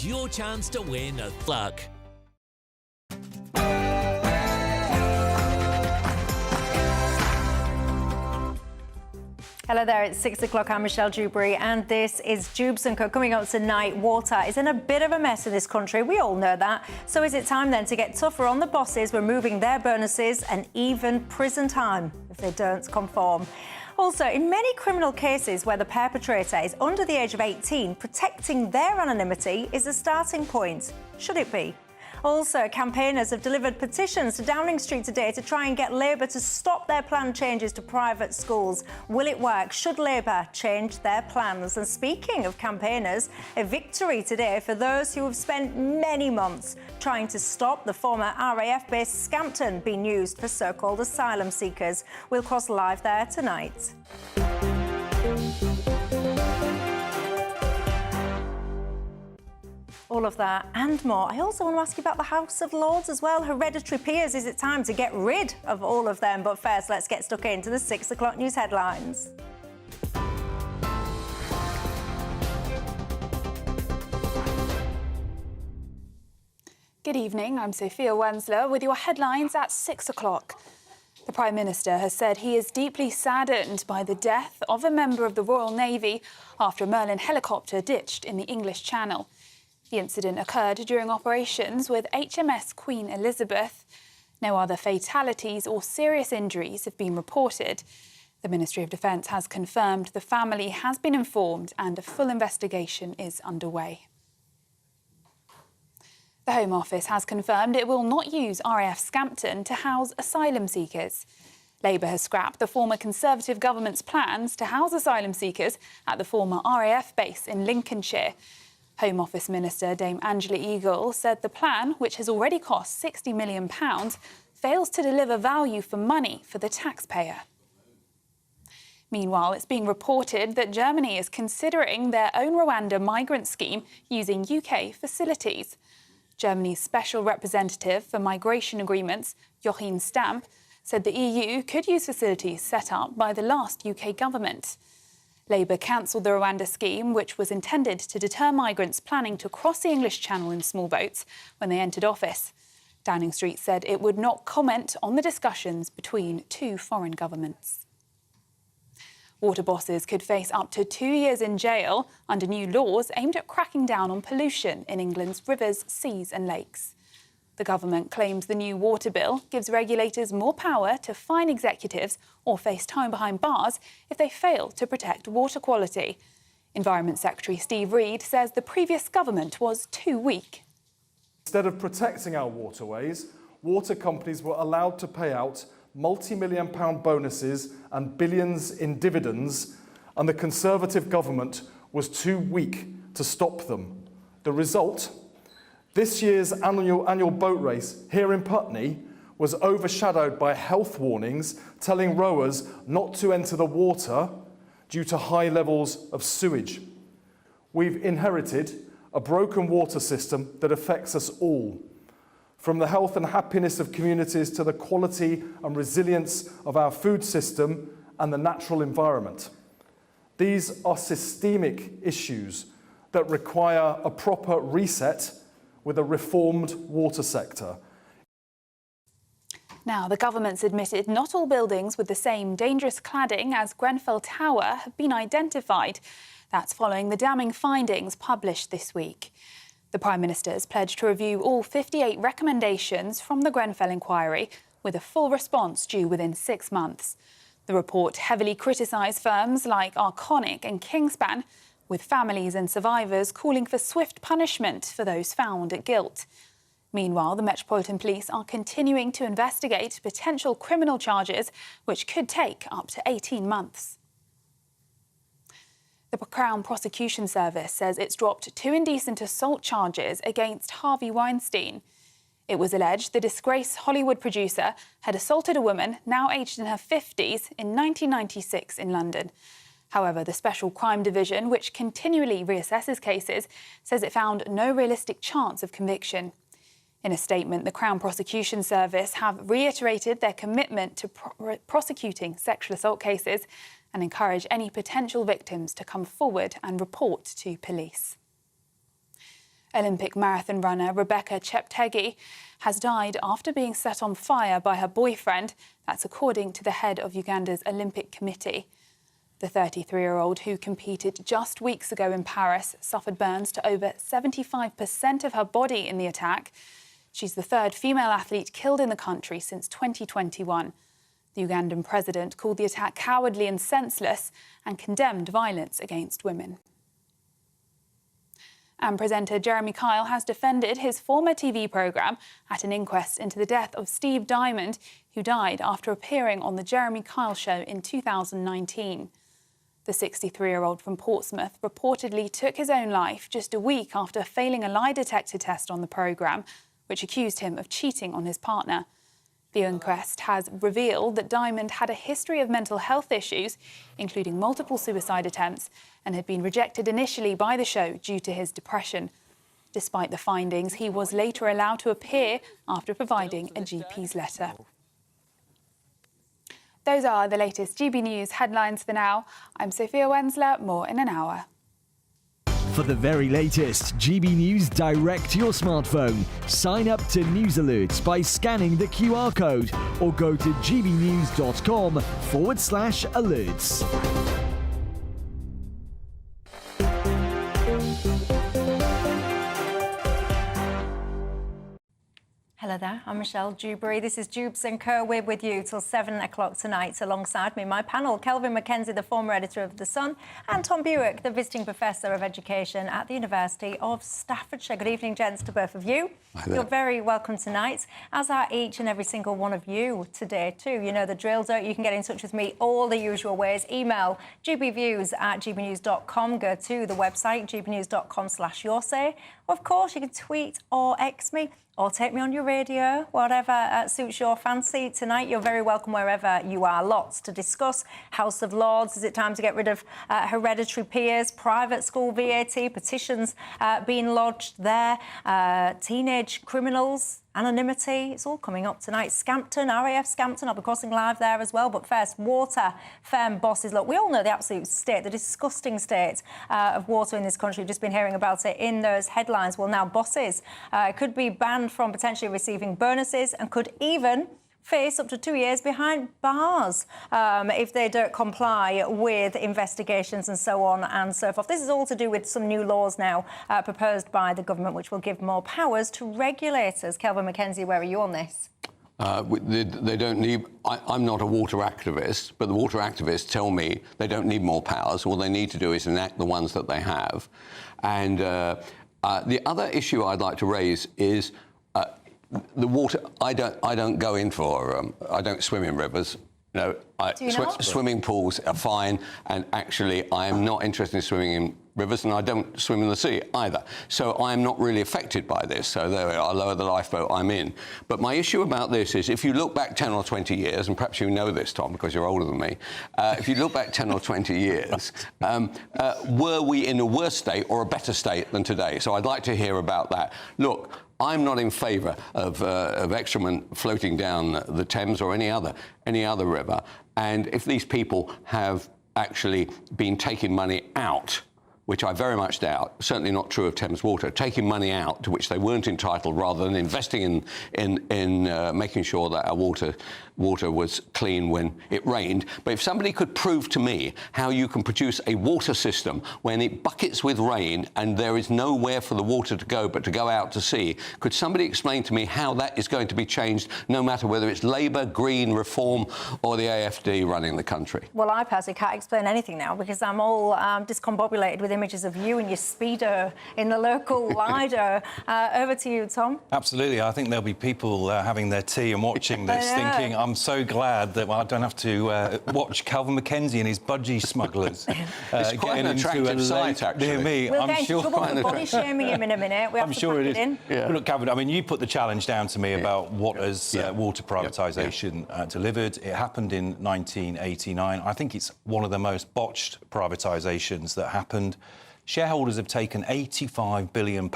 Your chance to win a luck. Hello there, it's 6 o'clock. I'm Michelle Dewberry, and this is Dewbs & Co. Coming up tonight, water is in a bit of a mess in this country. We all know that. So is it time then to get tougher on the bosses, removing their bonuses and even prison time if they don't conform? Also, in many criminal cases where the perpetrator is under the age of 18, protecting their anonymity is a starting point. Should it be? Also, campaigners have delivered petitions to Downing Street today to try and get Labour to stop their planned changes to private schools. Will it work? Should Labour change their plans? And speaking of campaigners, a victory today for those who have spent many months trying to stop the former RAF-based Scampton being used for so-called asylum seekers. We'll cross live there tonight. All of that and more. I also want to ask you about the House of Lords as well. Hereditary peers, is it time to get rid of all of them? But first, let's get stuck into the 6 o'clock news headlines. Good evening, I'm Sophia Wensler with your headlines at 6 o'clock. The Prime Minister has said he is deeply saddened by the death of a member of the Royal Navy after a Merlin helicopter ditched in the English Channel. The incident occurred during operations with HMS Queen Elizabeth. No other fatalities or serious injuries have been reported. The Ministry of Defence has confirmed the family has been informed and a full investigation is underway. The Home Office has confirmed it will not use RAF Scampton to house asylum seekers. Labour has scrapped the former Conservative government's plans to house asylum seekers at the former RAF base in Lincolnshire. Home Office Minister Dame Angela Eagle said the plan, which has already cost £60 million, fails to deliver value for money for the taxpayer. Meanwhile, it's being reported that Germany is considering their own Rwanda migrant scheme using UK facilities. Germany's Special Representative for Migration Agreements, Joachim Stamp, said the EU could use facilities set up by the last UK government. Labour cancelled the Rwanda scheme, which was intended to deter migrants planning to cross the English Channel in small boats when they entered office. Downing Street said it would not comment on the discussions between two foreign governments. Water bosses could face up to 2 years in jail under new laws aimed at cracking down on pollution in England's rivers, seas and lakes. The government claims the new water bill gives regulators more power to fine executives or face time behind bars if they fail to protect water quality. Environment Secretary Steve Reed says the previous government was too weak. Instead of protecting our waterways, water companies were allowed to pay out multi-million-pound bonuses and billions in dividends, and the Conservative government was too weak to stop them. The result? This year's annual boat race here in Putney was overshadowed by health warnings telling rowers not to enter the water due to high levels of sewage. We've inherited a broken water system that affects us all, from the health and happiness of communities to the quality and resilience of our food system and the natural environment. These are systemic issues that require a proper reset with a reformed water sector. Now, the government's admitted not all buildings with the same dangerous cladding as Grenfell Tower have been identified. That's following the damning findings published this week. The Prime Minister has pledged to review all 58 recommendations from the Grenfell inquiry with a full response due within 6 months. The report heavily criticised firms like Arconic and Kingspan, with families and survivors calling for swift punishment for those found at guilt. Meanwhile, the Metropolitan Police are continuing to investigate potential criminal charges, which could take up to 18 months. The Crown Prosecution Service says it's dropped 2 indecent assault charges against Harvey Weinstein. It was alleged the disgraced Hollywood producer had assaulted a woman, now aged in her 50s, in 1996 in London. However, the Special Crime Division, which continually reassesses cases, says it found no realistic chance of conviction. In a statement, the Crown Prosecution Service have reiterated their commitment to prosecuting sexual assault cases and encourage any potential victims to come forward and report to police. Olympic marathon runner Rebecca Cheptegei has died after being set on fire by her boyfriend. That's according to the head of Uganda's Olympic Committee. The 33-year-old, who competed just weeks ago in Paris, suffered burns to over 75% of her body in the attack. She's the third female athlete killed in the country since 2021. The Ugandan president called the attack cowardly and senseless and condemned violence against women. And presenter Jeremy Kyle has defended his former TV programme at an inquest into the death of Steve Diamond, who died after appearing on The Jeremy Kyle Show in 2019. The 63-year-old from Portsmouth reportedly took his own life just a week after failing a lie detector test on the programme, which accused him of cheating on his partner. The inquest has revealed that Diamond had a history of mental health issues, including multiple suicide attempts, and had been rejected initially by the show due to his depression. Despite the findings, he was later allowed to appear after providing a GP's letter. Those are the latest GB News headlines for now. I'm Sophia Wensler, more in an hour. For the very latest GB News direct to your smartphone, sign up to News Alerts by scanning the QR code or go to gbnews.com/alerts. Hello there, I'm Michelle Dewberry. This is Dewbs & Co. We're with you till 7 o'clock tonight. Alongside me, my panel, Kelvin Mackenzie, the former editor of The Sun, and Tom Buick, the visiting professor of education at the University of Staffordshire. Good evening, gents, to both of you. You're very welcome tonight, as are each and every single one of you today too. You know the drill, don't you? You can get in touch with me all the usual ways. Email gbviews@gbnews.com. Go to the website, gbnews.com/yoursay. Of course, you can tweet or X me, or take me on your radio, whatever suits your fancy. Tonight, you're very welcome wherever you are. Lots to discuss. House of Lords, is it time to get rid of hereditary peers? Private school VAT, petitions being lodged there. Teenage criminals, anonymity, it's all coming up tonight. Scampton, RAF Scampton, I'll be crossing live there as well. But first, water firm bosses. Look, we all know the absolute state, the disgusting state of water in this country. We've just been hearing about it in those headlines. Well, now bosses could be banned from potentially receiving bonuses and could even face up to 2 years behind bars if they don't comply with investigations and so on and so forth. This is all to do with some new laws now proposed by the government, which will give more powers to regulators. Kelvin Mackenzie, where are you on this? They don't need... I'm not a water activist, but the water activists tell me they don't need more powers. All they need to do is enact the ones that they have. And the other issue I'd like to raise is the water. I don't go in for. I don't swim in rivers. No, swimming pools are fine, and actually I am not interested in swimming in rivers, and I don't swim in the sea either. So I am not really affected by this. So there we are, I lower the lifeboat I'm in. But my issue about this is, if you look back 10 or 20 years, and perhaps you know this, Tom, because you're older than me, if you look back 10 or 20 years, were we in a worse state or a better state than today? So I'd like to hear about that. Look, I'm not in favour of excrement floating down the Thames or any other river. And if these people have actually been taking money out, which I very much doubt, certainly not true of Thames Water, taking money out to which they weren't entitled, rather than investing in making sure that our water was clean when it rained. But if somebody could prove to me how you can produce a water system when it buckets with rain and there is nowhere for the water to go but to go out to sea, could somebody explain to me how that is going to be changed, no matter whether it's Labour, Green, Reform or the AFD running the country? Well, I personally can't explain anything now, because I'm all discombobulated with images of you and your speedo in the local Lido. Over to you, Tom. Absolutely. I think there'll be people having their tea and watching this thinking, I'm so glad that I don't have to watch Calvin Mackenzie and his budgie smugglers it's quite an attractive sight, actually. Near me. We'll I'm get sure into trouble for body shaming him in a minute. We have I'm to sure pack it is. in. Yeah. Look, Calvin, I mean, you put the challenge down to me about what has water privatisation delivered. It happened in 1989. I think it's one of the most botched privatisations that happened. Shareholders have taken £85 billion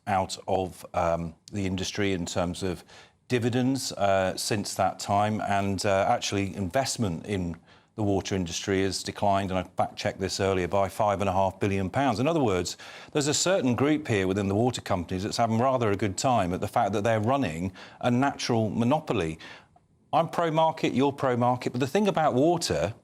out of the industry in terms of dividends since that time, and actually investment in the water industry has declined, and I fact-checked this earlier, by £5.5 billion. In other words, there's a certain group here within the water companies that's having rather a good time at the fact that they're running a natural monopoly. I'm pro-market, you're pro-market, but the thing about water,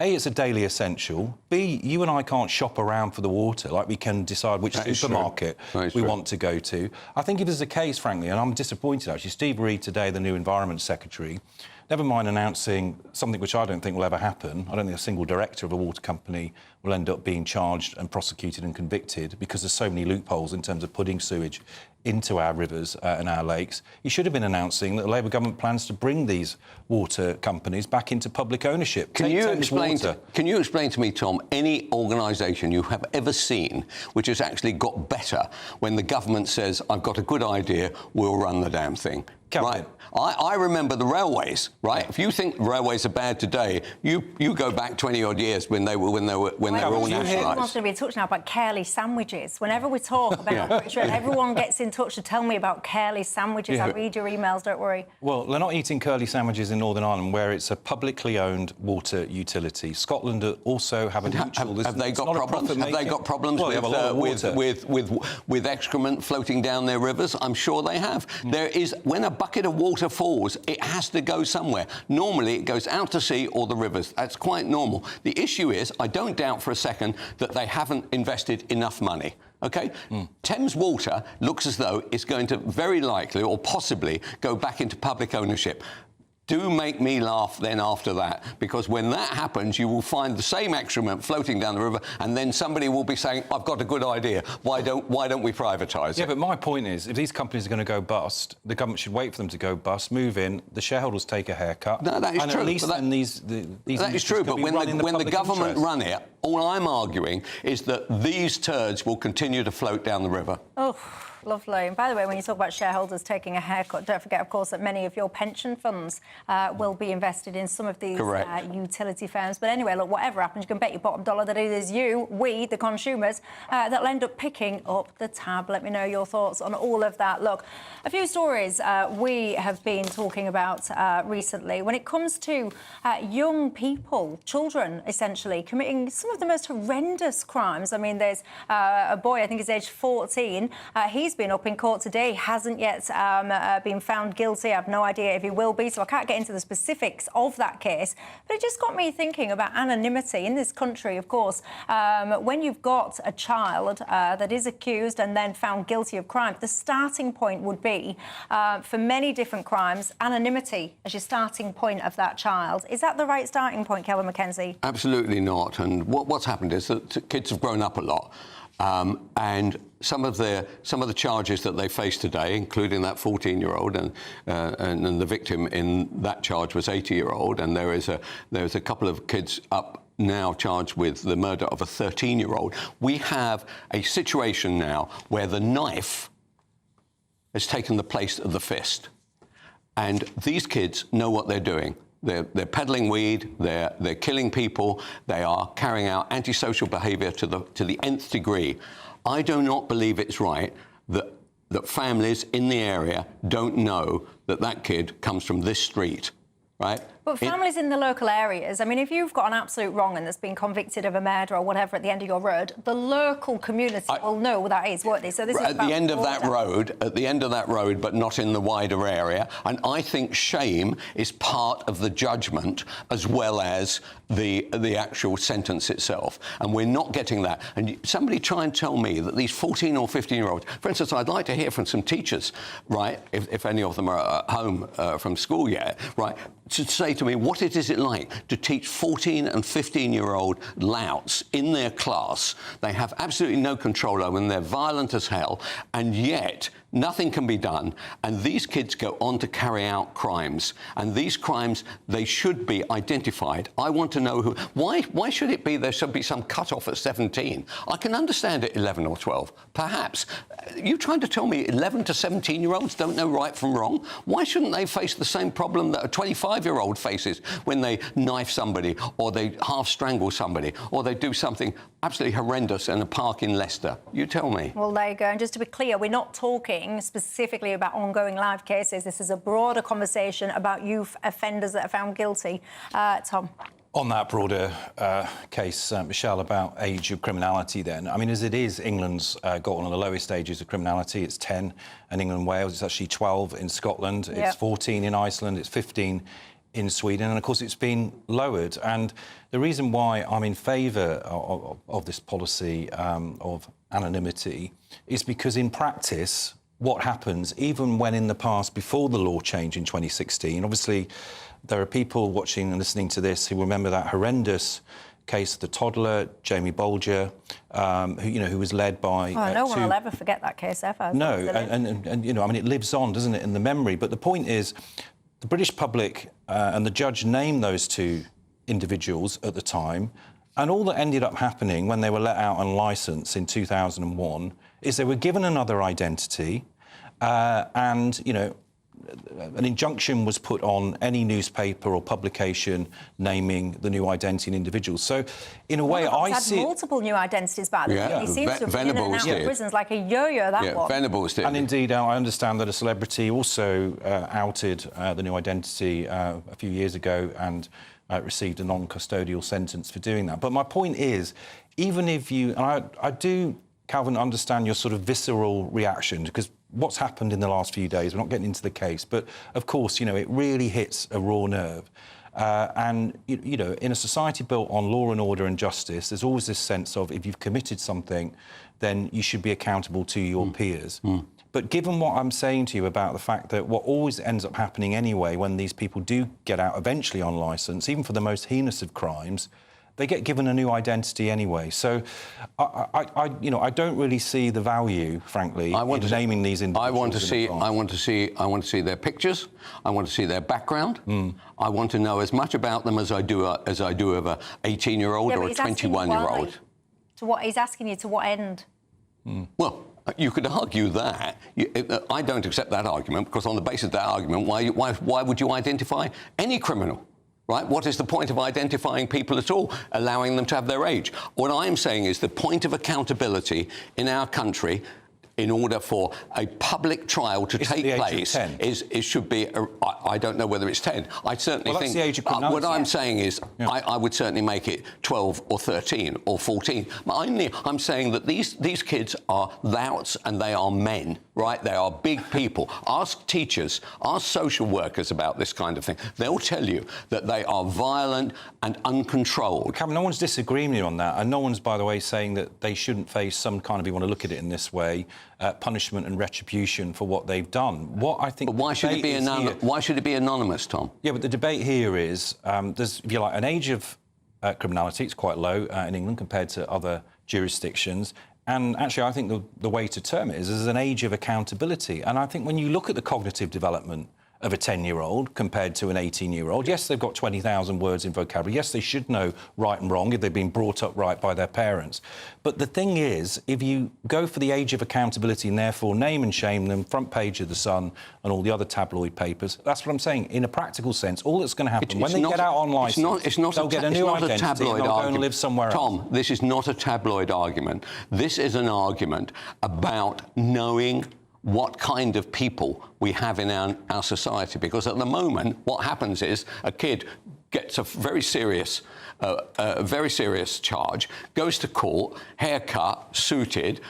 A, it's a daily essential. B, you and I can't shop around for the water like we can decide which supermarket we want to go to. I think if there's a case, frankly, and I'm disappointed, actually, Steve Reid today, the new Environment Secretary, never mind announcing something which I don't think will ever happen. I don't think a single director of a water company will end up being charged and prosecuted and convicted because there's so many loopholes in terms of putting sewage into our rivers and our lakes. He should have been announcing that the Labour government plans to bring these water companies back into public ownership. Can you explain to me, Tom, any organisation you have ever seen which has actually got better when the government says, I've got a good idea, we'll run the damn thing? Right. I remember the railways, right? If you think railways are bad today, you go back 20-odd years when they were all nationalised. Everyone's going to be in touch now about Carely sandwiches. Whenever we talk about British Rail, everyone gets in touch to tell me about Carely sandwiches. I read your emails, don't worry. Well, they're not eating curly sandwiches in Northern Ireland, where it's a publicly owned water utility. Scotland also have a neutral... Have they got problems? Have they got problems with excrement floating down their rivers? I'm sure they have. There is, when a bucket of water falls, it has to go somewhere. Normally, it goes out to sea or the rivers. That's quite normal. The issue is, I don't doubt for a second that they haven't invested enough money. OK? Thames Water looks as though it's going to very likely or possibly go back into public ownership. Do make me laugh then after that, because when that happens, you will find the same excrement floating down the river, and then somebody will be saying, I've got a good idea. Why don't we privatise it? Yeah, but my point is, if these companies are going to go bust, the government should wait for them to go bust, move in, the shareholders take a haircut. No, that is and true. At least then these that is true, but when the government run it, all I'm arguing is that these turds will continue to float down the river. Oh. Lovely. And by the way, when you talk about shareholders taking a haircut, don't forget, of course, that many of your pension funds will be invested in some of these utility firms. But anyway, look, whatever happens, you can bet your bottom dollar that it is we, the consumers, that'll end up picking up the tab. Let me know your thoughts on all of that. Look, a few stories we have been talking about recently when it comes to young people, children, essentially, committing some of the most horrendous crimes. I mean, there's a boy, I think he's aged 14. He's been up in court today, hasn't yet been found guilty. I have no idea if he will be, so I can't get into the specifics of that case. But it just got me thinking about anonymity in this country, of course. When you've got a child that is accused and then found guilty of crime, the starting point would be, for many different crimes, anonymity as your starting point of that child. Is that the right starting point, Kelvin Mackenzie? Absolutely not. And what's happened is that kids have grown up a lot. And some of the charges that they face today, including that 14-year-old, and the victim in that charge was 80-year-old, and there is a couple of kids up now charged with the murder of a 13-year-old. We have a situation now where the knife has taken the place of the fist, and these kids know what they're doing. They're peddling weed, they're killing people, they are carrying out antisocial behaviour to the nth degree. I do not believe it's right that families in the area don't know that kid comes from this street, right? But families in the local areas, I mean, if you've got an absolute wrong and that's been convicted of a murder or whatever at the end of your road, the local community will know what that is, won't they? So this is at the end of that road, but not in the wider area. And I think shame is part of the judgment as well as the actual sentence itself. And we're not getting that. And somebody try and tell me that these 14 or 15-year-olds, for instance, I'd like to hear from some teachers, right, if any of them are at home from school yet, right, to say to me, what is it like to teach 14 and 15-year-old louts in their class? They have absolutely no control over them. They're violent as hell, and yet nothing can be done. And these kids go on to carry out crimes. And these crimes, they should be identified. I want to know who. Why should it be there should be some cut-off at 17? I can understand at 11 or 12, perhaps. You trying to tell me 11 to 17-year-olds don't know right from wrong? Why shouldn't they face the same problem that a 25-year-old faces when they knife somebody or they half-strangle somebody or they do something absolutely horrendous in a park in Leicester? You tell me. Well, there you go. And just to be clear, we're not talking specifically about ongoing live cases. This is a broader conversation about youth offenders that are found guilty. Tom? On that broader case, Michelle, about age of criminality then, I mean, as it is, England's got one of the lowest ages of criminality. It's 10 in England and Wales. It's actually 12 in Scotland. Yep. It's 14 in Iceland. It's 15 in Sweden. And, of course, it's been lowered. And the reason why I'm in favour of this policy of anonymity is because, in practice, what happens, even when in the past, before the law change in 2016, obviously, there are people watching and listening to this who remember that horrendous case of the toddler, Jamie Bolger, who was led by... no one will ever forget that case ever. No, and I mean, it lives on, doesn't it, in the memory. But the point is, the British public and the judge named those two individuals at the time, and all that ended up happening when they were let out on licence in 2001 is they were given another identity and, an injunction was put on any newspaper or publication naming the new identity and individuals. So, in a way, I see... had multiple new identities back then. Yeah. He seems to have been in and out of prisons like a yo-yo, that one. Venables did. And indeed, I understand that a celebrity also outed the new identity a few years ago and received a non-custodial sentence for doing that. But my point is, even if you... And I do, Calvin, understand your sort of visceral reaction, because what's happened in the last few days, we're not getting into the case, but, of course, it really hits a raw nerve. And, in a society built on law and order and justice, there's always this sense of if you've committed something, then you should be accountable to your peers. But given what I'm saying to you about the fact that what always ends up happening anyway when these people do get out eventually on licence, even for the most heinous of crimes, they get given a new identity anyway. So, I don't really see the value, frankly, in naming these individuals. I want to see their pictures. I want to see their background. I want to know as much about them as I do of a 18-year-old or a 21-year-old. He's asking you to what end? Well, you could argue that. I don't accept that argument, because on the basis of that argument, why would you identify any criminal? Right? What is the point of identifying people at all, allowing them to have their age? What I'm saying is the point of accountability in our country, in order for a public trial to take place, should be... I don't know whether it's 10. I certainly think... That's the age of criminality. What I'm saying is I would certainly make it 12 or 13 or 14. I'm saying that these kids are louts and they are men, right? They are big people. Ask teachers, ask social workers about this kind of thing. They'll tell you that they are violent and uncontrolled. Cameron, no one's disagreeing with you on that, and no one's, by the way, saying that they shouldn't face some kind of, if you want to look at it in this way, punishment and retribution for what they've done. What I think... But why should it be anonymous, Tom? Yeah, but the debate here is, there's, if you like, an age of criminality. It's quite low in England compared to other jurisdictions. And actually, I think the way to term it is there's an age of accountability. And I think when you look at the cognitive development of a 10-year-old compared to an 18-year-old, yes, they've got 20,000 words in vocabulary. Yes, they should know right and wrong if they've been brought up right by their parents. But the thing is, if you go for the age of accountability and therefore name and shame them, front page of The Sun and all the other tabloid papers, that's what I'm saying. In a practical sense, all that's going to happen when they get out on licence, they'll get a new identity and they'll go and live somewhere else. Tom, this is not a tabloid argument. This is an argument about knowing what kind of people we have in our society. Because at the moment, what happens is a kid gets a very serious charge, goes to court, haircut, suited,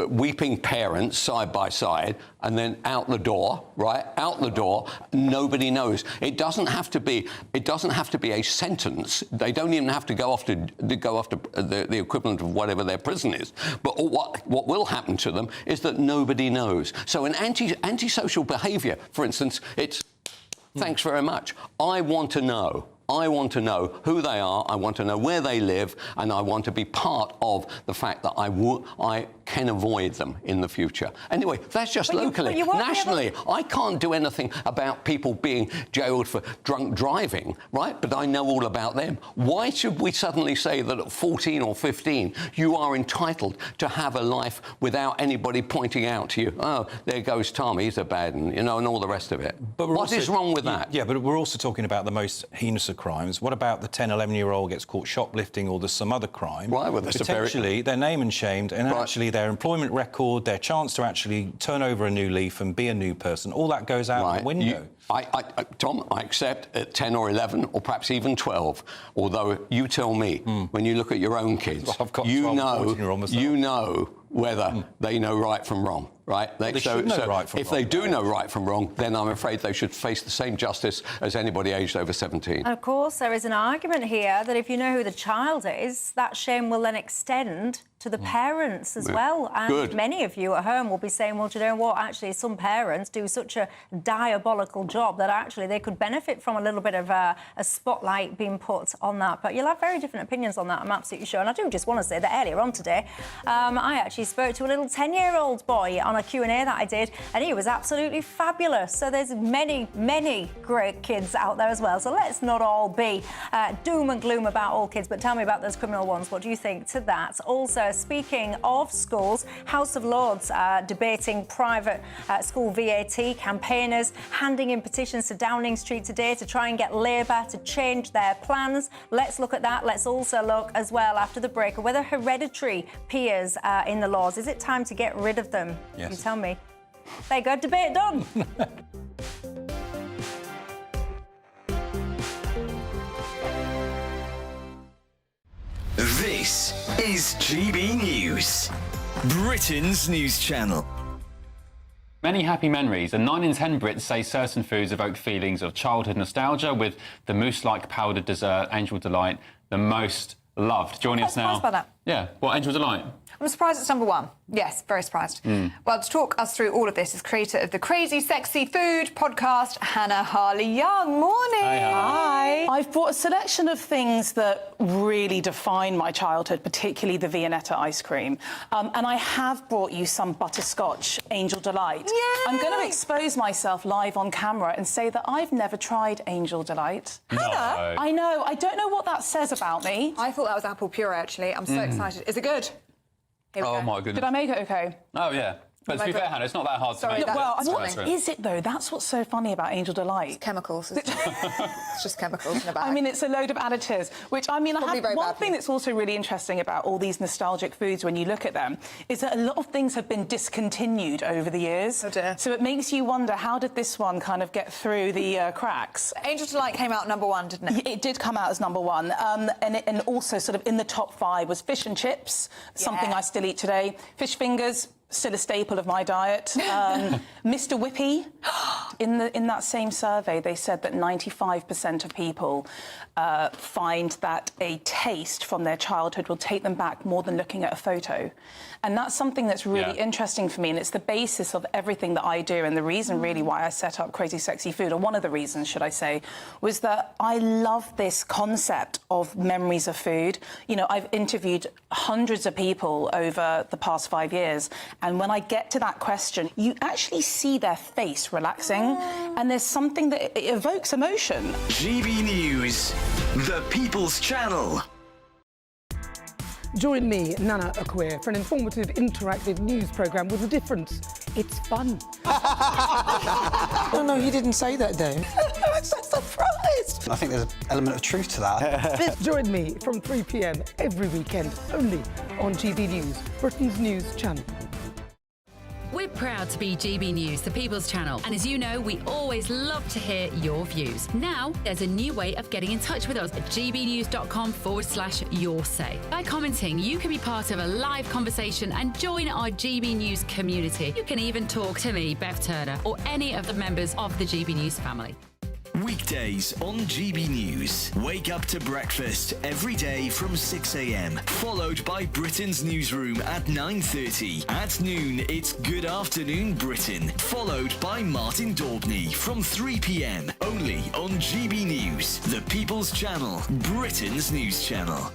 weeping parents side by side, and then out the door, right? Out the door. Nobody knows. It doesn't have to be a sentence. They don't even have to go off to the equivalent of whatever their prison is. But what will happen to them is that nobody knows. So an antisocial behaviour, for instance, it's thanks very much. I want to know who they are, I want to know where they live, and I want to be part of the fact that I can avoid them in the future. Anyway, that's just locally. Nationally, I can't do anything about people being jailed for drunk driving, right? But I know all about them. Why should we suddenly say that at 14 or 15 you are entitled to have a life without anybody pointing out to you, oh, there goes Tom, he's a bad one, and all the rest of it? But what is wrong with that? Yeah, but we're also talking about the most heinous of crimes. What about the 10, 11-year-old gets caught shoplifting or there's some other crime? Right, well, that's potentially they're name and shamed, and right. actually their employment record, their chance to actually turn over a new leaf and be a new person, all that goes out the window. Tom, I accept at 10 or 11 or perhaps even 12, although you tell me, when you look at your own kids, Well, I've got you 12, know whether they know right from wrong, right? They should know right from if wrong. they do know right from wrong, then I'm afraid they should face the same justice as anybody aged over 17. And of course, there is an argument here that if you know who the child is, that shame will then extend to the parents as well. And many of you at home will be saying, well, do you know what? Actually, some parents do such a diabolical job that actually they could benefit from a little bit of a spotlight being put on that. But you'll have very different opinions on that, I'm absolutely sure. And I do just want to say that earlier on today, I actually spoke to a little 10-year-old boy on a Q&A that I did, and he was absolutely fabulous. So there's many, many great kids out there as well. So let's not all be doom and gloom about all kids, but tell me about those criminal ones. What do you think to that? Also, speaking of schools, House of Lords debating private school VAT, campaigners handing in petitions to Downing Street today to try and get Labour to change their plans. Let's look at that. Let's also look as well after the break at whether hereditary peers in the laws. Is it time to get rid of them? Yes. You tell me. There you go, debate done. This is GB News, Britain's news channel. Many happy memories, and 9 in 10 Brits say certain foods evoke feelings of childhood nostalgia, with the mousse-like powdered dessert, Angel Delight, the most loved. Joining us now... I'm surprised by that. Yeah, well, Angel Delight. I'm surprised it's number one. Yes, very surprised. Well, to talk us through all of this is creator of the Crazy Sexy Food podcast, Hannah Harley-Young. Morning. Hi. I've brought a selection of things that really define my childhood, particularly the Viennetta ice cream. And I have brought you some butterscotch Angel Delight. Yay! I'm going to expose myself live on camera and say that I've never tried Angel Delight. Hannah? I know. I don't know what that says about me. I thought that was apple puree, actually. I'm so excited. Is it good? Here we Oh, go. my goodness. Did I make it okay? Oh, yeah. But to be fair, Hannah, it's not that hard Sorry, to make. that- Well, That's what fine. is it, though? That's what's so funny about Angel Delight. Chemicals. It's just chemicals in a bag. I mean, it's a load of additives, which, I mean, Probably very one bad thing for you. that's also really interesting about all these nostalgic foods when you look at them is that a lot of things have been discontinued over the years. Oh, dear. So it makes you wonder, how did this one kind of get through the cracks? Angel Delight came out number one, didn't it? It did come out as number one, and also sort of in the top 5 was fish and chips, something I still eat today, fish fingers, still a staple of my diet. Mr. Whippy, in that same survey, they said that 95% of people find that a taste from their childhood will take them back more than looking at a photo. And that's something that's really interesting for me, and it's the basis of everything that I do, and the reason really why I set up Crazy Sexy Food, or one of the reasons, should I say, was that I love this concept of memories of food. You know, I've interviewed hundreds of people over the past 5 years, and when I get to that question, you actually see their face relaxing, and there's something that it evokes emotion. GB News, the People's Channel. Join me, Nana Akwe, for an informative, interactive news programme with a difference. It's fun. Oh, no, he didn't say that, though. I'm so surprised. I think there's an element of truth to that. Join me from 3 p.m. every weekend, only on GB News, Britain's news channel. We're proud to be GB News, the People's Channel. And as you know, we always love to hear your views. Now, there's a new way of getting in touch with us at gbnews.com/yoursay. By commenting, you can be part of a live conversation and join our GB News community. You can even talk to me, Bev Turner, or any of the members of the GB News family. Weekdays on GB News. Wake up to breakfast every day from 6 a.m. Followed by Britain's newsroom at 9:30. At noon, it's Good Afternoon Britain. Followed by Martin Daubney from 3 p.m. Only on GB News, the People's Channel, Britain's news channel.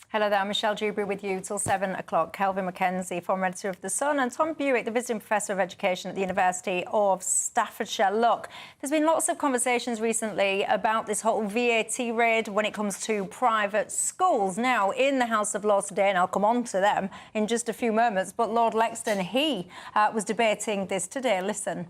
Hello there, I'm Michelle Dewberry with you till 7 o'clock. Kelvin Mackenzie, former editor of The Sun, and Tom Buick, the visiting professor of education at the University of Staffordshire. Look, there's been lots of conversations recently about this whole VAT raid when it comes to private schools. Now, in the House of Lords today, and I'll come on to them in just a few moments, but Lord Lexton, he was debating this today. Listen.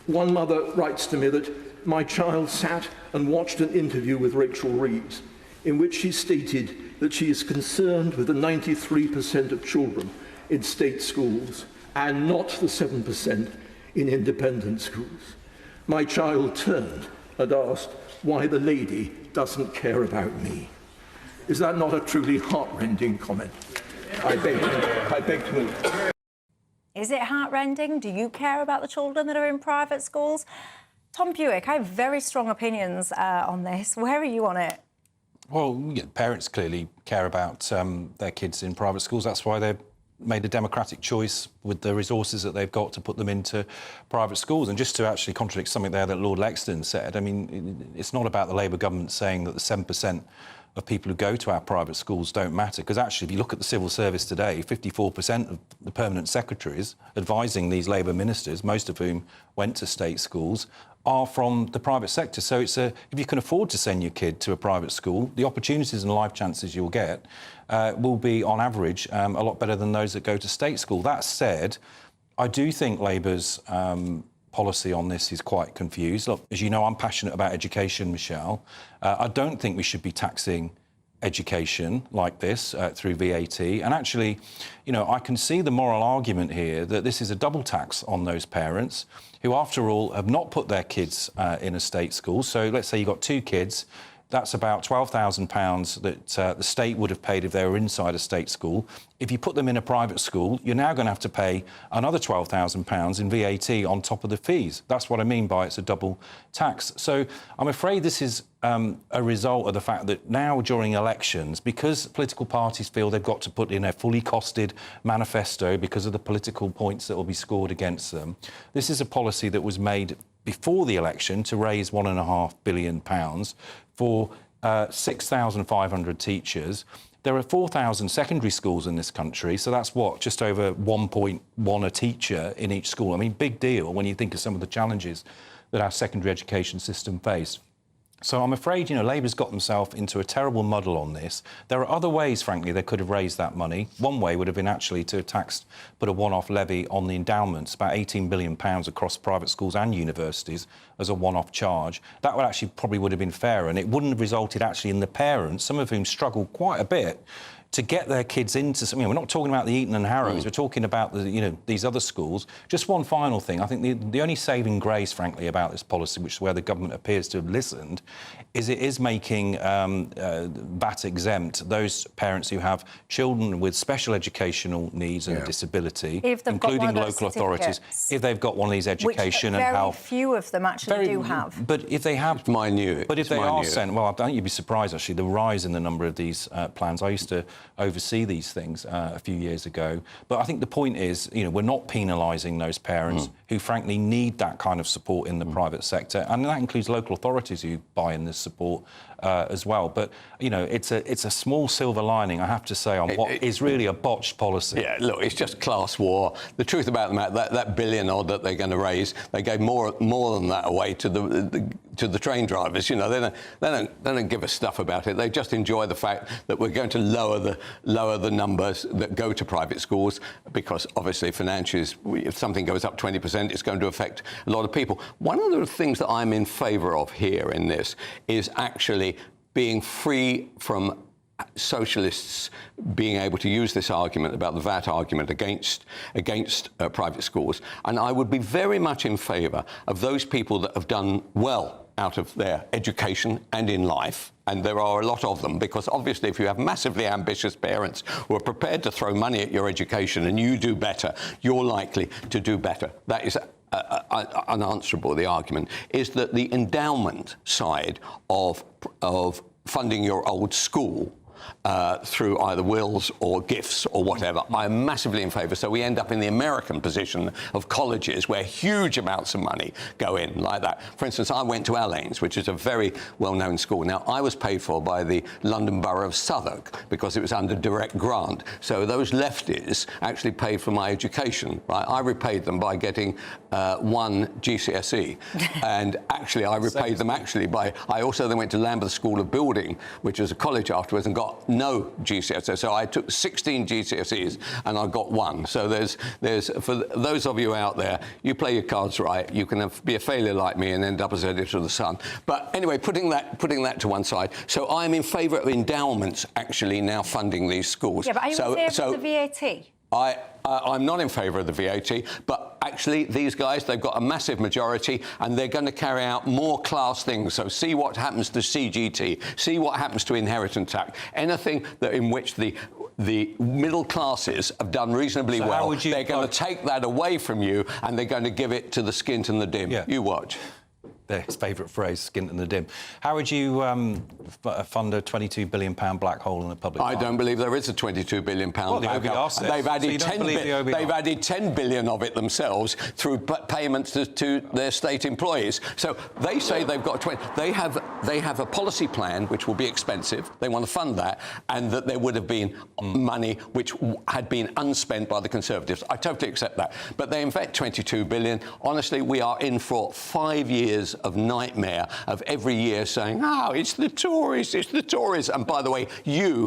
One mother writes to me that my child sat and watched an interview with Rachel Reeves in which she stated that she is concerned with the 93% of children in state schools and not the 7% in independent schools. My child turned and asked why the lady doesn't care about me. Is that not a truly heartrending comment? I beg to move. Is it heartrending? Do you care about the children that are in private schools? Tom Buick, I have very strong opinions on this. Where are you on it? Well, yeah, parents clearly care about their kids in private schools. That's why they've made a democratic choice with the resources that they've got to put them into private schools. And just to actually contradict something there that Lord Lexton said, I mean, it's not about the Labour government saying that the 7% of people who go to our private schools don't matter, because actually, if you look at the civil service today, 54% of the permanent secretaries advising these Labour ministers, most of whom went to state schools, are from the private sector. So it's if you can afford to send your kid to a private school, the opportunities and life chances you'll get will be, on average, a lot better than those that go to state school. That said, I do think Labour's policy on this is quite confused. Look, as you know, I'm passionate about education, Michelle. I don't think we should be taxing education like this through VAT. And actually, you know, I can see the moral argument here that this is a double tax on those parents who, after all, have not put their kids in a state school. So let's say you've got two kids. That's about £12,000 that the state would have paid if they were inside a state school. If you put them in a private school, you're now going to have to pay another £12,000 in VAT on top of the fees. That's what I mean by it's a double tax. So I'm afraid this is a result of the fact that now during elections, because political parties feel they've got to put in a fully costed manifesto because of the political points that will be scored against them, this is a policy that was made before the election to raise £1.5 billion for 6,500 teachers. There are 4,000 secondary schools in this country, so that's what, just over 1.1 a teacher in each school. I mean, big deal when you think of some of the challenges that our secondary education system face. So I'm afraid, you know, Labour's got themselves into a terrible muddle on this. There are other ways, frankly, they could have raised that money. One way would have been actually to put a one-off levy on the endowments, about £18 billion across private schools and universities as a one-off charge. That would actually probably would have been fairer, and it wouldn't have resulted actually in the parents, some of whom struggle quite a bit, to get their kids into something. We're not talking about the Eton and Harrows, we're talking about the, you know, these other schools. Just one final thing. I think the only saving grace, frankly, about this policy, which is where the government appears to have listened, is it is making VAT exempt those parents who have children with special educational needs and disability, including local authorities, if they've got one of these education which and health. Very few of them actually do have. But if they have, it's minute. But if they are sent, well, I don't think you'd be surprised actually the rise in the number of these plans. I used to oversee these things a few years ago. But I think the point is, you know, we're not penalising those parents who, frankly, need that kind of support in the private sector, and that includes local authorities who buy in this support as well. But, you know, it's a small silver lining, I have to say, on what is really a botched policy. Yeah, look, it's just class war. The truth about the matter, that billion odd that they're going to raise, they gave more than that away to the train drivers. You know, they don't give a stuff about it. They just enjoy the fact that we're going to lower the numbers that go to private schools, because obviously financials, if something goes up 20%, it's going to affect a lot of people. One of the things that I'm in favour of here in this is actually being free from socialists being able to use this argument about the VAT argument against private schools. And I would be very much in favour of those people that have done well out of their education and in life, and there are a lot of them, because obviously if you have massively ambitious parents who are prepared to throw money at your education and you do better, you're likely to do better. That is unanswerable. The argument is that the endowment side of funding your old school through either wills or gifts or whatever. I'm massively in favour. So we end up in the American position of colleges where huge amounts of money go in like that. For instance, I went to Allains, which is a very well-known school. Now, I was paid for by the London Borough of Southwark because it was under direct grant. So those lefties actually paid for my education. Right? I repaid them by getting 1 GCSE. And actually, I repaid them by... I also then went to Lambeth School of Building, which was a college afterwards, and got no GCSE. So I took 16 GCSEs and I got 1. So there's for those of you out there, you play your cards right, you can be a failure like me and end up as editor of The Sun. But anyway, putting that to one side. So I'm in favour of endowments actually now funding these schools. Yeah, but are you in favour of the VAT? I'm not in favour of the VAT, but actually these guys, they've got a massive majority and they're going to carry out more class things. So see what happens to CGT, see what happens to inheritance tax, anything that in which the middle classes have done reasonably well. They're going to take that away from you and they're going to give it to the skint and the dim. Yeah. You watch. Their favourite phrase, skint and the dim. How would you fund a £22 billion black hole in the public I don't believe there is a £22 billion well, the OBR says. They've added 10 billion of it themselves through payments to their state employees. So they say they've got 20. They have a policy plan which will be expensive. They want to fund that, and that there would have been money which had been unspent by the Conservatives. I totally accept that. But they invest 22 billion. Honestly, we are in for 5 years of nightmare of every year saying, oh, it's the Tories, it's the Tories. And by the way, you,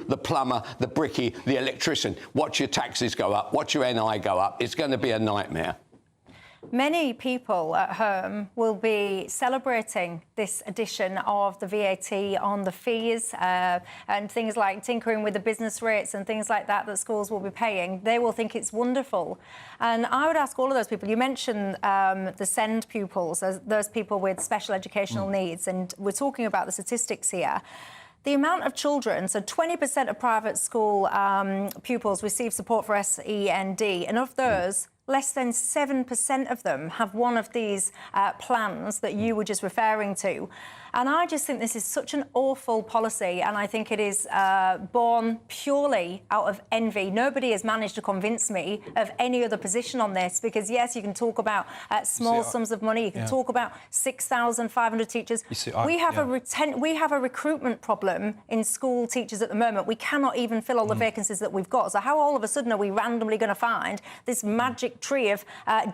the plumber, the brickie, the electrician, watch your taxes go up, watch your NI go up. It's going to be a nightmare. Many people at home will be celebrating this addition of the VAT on the fees and things like tinkering with the business rates and things like that schools will be paying. They will think it's wonderful. And I would ask all of those people, you mentioned the SEND pupils, those people with special educational needs, and we're talking about the statistics here. The amount of children, so 20% of private school pupils receive support for SEND, and of those, less than 7% of them have one of these plans that you were just referring to. And I just think this is such an awful policy, and I think it is born purely out of envy. Nobody has managed to convince me of any other position on this, because, yes, you can talk about small sums of money, you can talk about 6,500 teachers. We have a recruitment problem in school teachers at the moment. We cannot even fill all the vacancies that we've got. So how all of a sudden are we randomly going to find this magic tree of